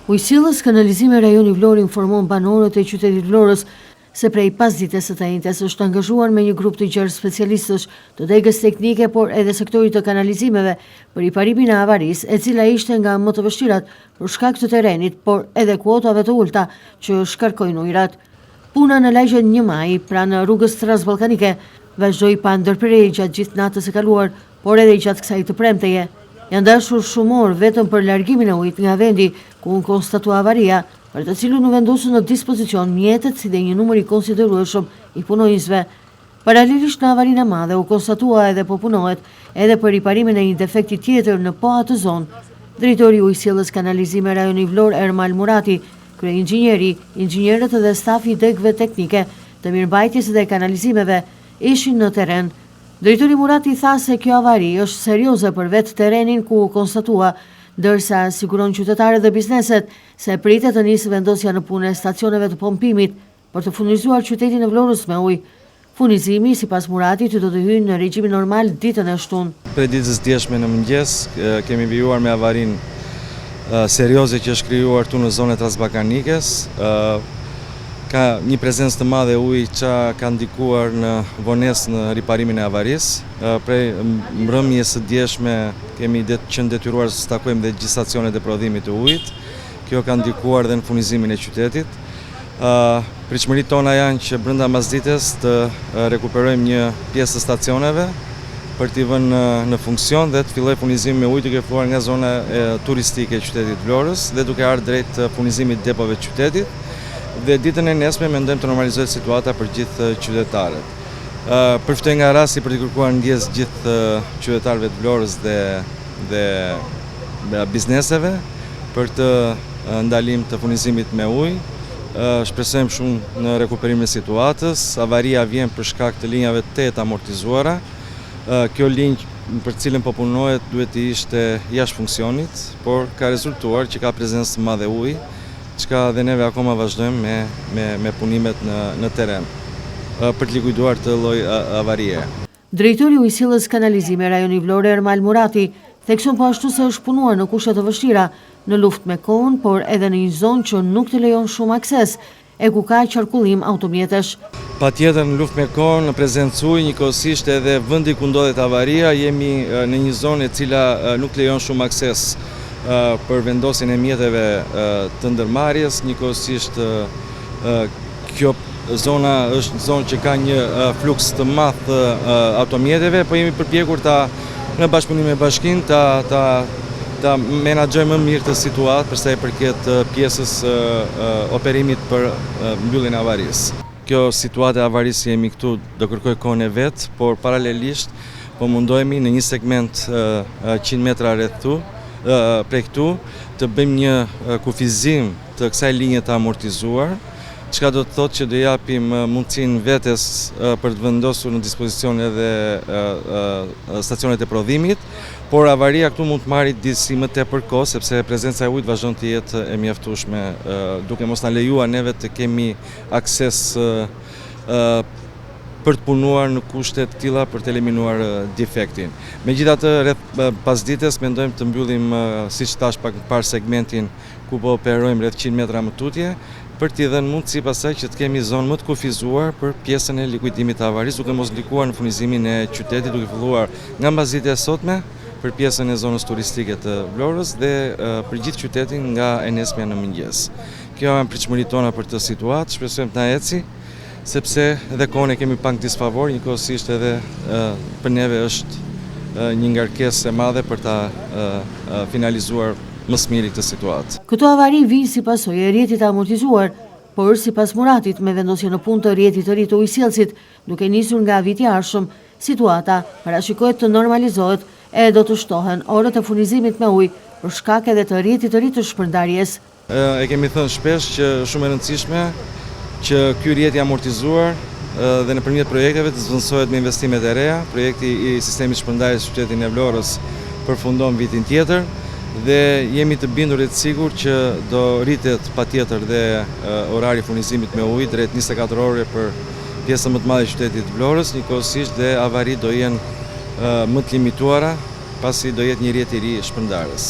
Ujësillës kanalizimi rajoni Vlorë informon banorët e qytetit Vlorës se prej pasdites së njëjtës është angazhuar me një grup të gjerë specialistësh të degës teknike, por edhe sektorit të kanalizimeve për riparimin e avarisë, e cila ishte nga më të vështirat për shkak të terrenit, por edhe kuotave të ulta që shkarkojnë ujrat. Puna në lagjen 1 Maj, pranë rrugës transballkanike, vazhdoi pa ndërprerje gjatë gjithë natës së kaluar, por edhe gjatë kësaj të premteje. Janë dashur shumë orë vetëm për largimin e ujit nga vendi ku u konstatua avaria, për të cilën u vendosën në dispozicion mjetet si dhe një numër i konsiderueshëm i punonjësve. Paralelisht në avarinë e madhe u konstatua edhe po punohet edhe për riparimin e një defekti tjetër në po atë zonë. Drejtori i Ujësillës kanalizime rajoni Vlorë Ermal Murati, kryeinxhinieri, inxhinierët dhe stafi i degëve teknike të mirëmbajtjes dhe kanalizimeve ishin në terren. Drejtori Murati tha se kjo avari është serioze për vetë terrenin ku u konstatua, ndërsa siguron qytetarët dhe bizneset se pritet të nisë vendosja në punë e stacioneve të pompimit për të furnizuar qytetin e Vlorës me ujë. Furnizimi, sipas Muratit, do të hyjë në regjimin normal ditën e shtunë. Për ditës djeshme në mëngjes kemi vijuar me avarinë serioze që është krijuar këtu në zonën e transballkanikes. Ka një prezencë të madhe ujë që ka ndikuar në vonesë në riparimin e avarisë. Prej mbrëmjes së djeshme kemi qenë detyruar të takojmë dhe gjithë stacionet e prodhimit të ujit. Kjo ka ndikuar dhe në furnizimin e qytetit. Pritshmëritë tona janë që brenda mbasdites të rekuperojmë një pjesë të stacioneve për t'i vënë në funksion dhe të fillojë furnizimi me ujë duke filluar nga zona turistike e qytetit Vlorës dhe duke ardhur drejt furnizimit depove të qytetit. Dhe ditën e nesme mendojmë të normalizohet situata për gjithë qytetarët. Përftoj nga rasti për të kërkuar ndjesë gjithë qytetarëve të Vlorës dhe bizneseve për të ndalim të furnizimit me ujë. Shpresojmë shumë në rekuperimin e situatës. Avaria vjen për shkak të linjave të 8 amortizuara. Kjo linjë për cilën po punohet duhet të ishte jashtë funksionit, por ka rezultuar që ka prezencë të madhe ujë, çka dhe neve akoma vazhdojmë me punimet në terren për të likuiduar të lloj avarie. Drejtori i Ujësillës kanalizime rajoni Vlorë Ermal Murati thekson po ashtu se është punuar në kushte të vështira në luftë me kohën, por edhe në një zonë që nuk të lejon shumë akses e ku ka qarkullim automjetesh. Patjetër në luftë me kohën, në prezencë ujë, njëkohësisht edhe vendi ku ndodhet avaria, jemi në një zonë e cila nuk lejon shumë akses për vendosjen e mjeteve të ndërmarrjes. Njëkohësisht kjo zona është zonë që ka një fluks të madh të automjeteve, po jemi përpjekur në bashkëpunim me bashkinë ta menaxhojmë më mirë të situatë përsa i përket pjesës operimit për mbylljen e avarisë. Kjo situatë e avarisë jemi këtu do kërkoj kohën e vet, por paralelisht po mundohemi në një segment 100 metra rreth prej këtu të bëjmë një kufizim të kësaj linje të amortizuar, çka do të thotë që do japim mundësinë vetes për të vendosur në dispozicion edhe stacionet e prodhimit, por avaria këtu mund të marrë disi më tepër kohë sepse prezenca e ujit vazhdon të jetë e mjaftueshme, duke mos na lejuar neve të kemi akses për të punuar në kushte të tilla për të eliminuar defektin. Megjithatë, rreth pasdites mendojmë të mbyllim, siç thash pak më parë, segmentin ku po operojmë rreth 100 metra më tutje, për t'i dhënë mundësi pastaj që të kemi zonë më të kufizuar për pjesën e likuidimit të avarisë, duke mos ndikuar në furnizimin e qytetit, duke filluar nga mbasditja e sotme për pjesën e zonës turistike të Vlorës dhe për gjithë qytetin nga e nesme në mëngjes. Kjo janë pritshmëritë tona për të situatë, shpresojmë të na eci, sepse edhe kohën e kemi pak disfavor, njëkohësisht edhe për neve është një ngarkesë e madhe për ta finalizuar më së miri këtë situatë. Këto avari vijnë si pasojë e rrjetit të amortizuar, por sipas Muratit me vendosjen në punë të rrjetit të ri të ujësillësit, duke nisur nga viti i ardhshëm, situata parashikohet të normalizohet e do të shtohen orët e furnizimit me ujë për shkak edhe të rrjetit të ri të shpërndarjes. E kemi thënë shpesh që shumë e rëndësishme që ky rrjet i amortizuar dhe nëpërmjet projekteve të zvendësohet me investimet e reja. Projekti i sistemit shpërndarjes në qytetin e Vlorës përfundon vitin tjetër dhe jemi të bindur e të sigurt që do rritet patjetër dhe orari furnizimit me ujë drejt 24 ore për pjesën më të madhe e qytetit të Vlorës, njëkohësisht dhe avarit do jenë më të limituara pasi do jetë një rrjet i ri shpërndarës.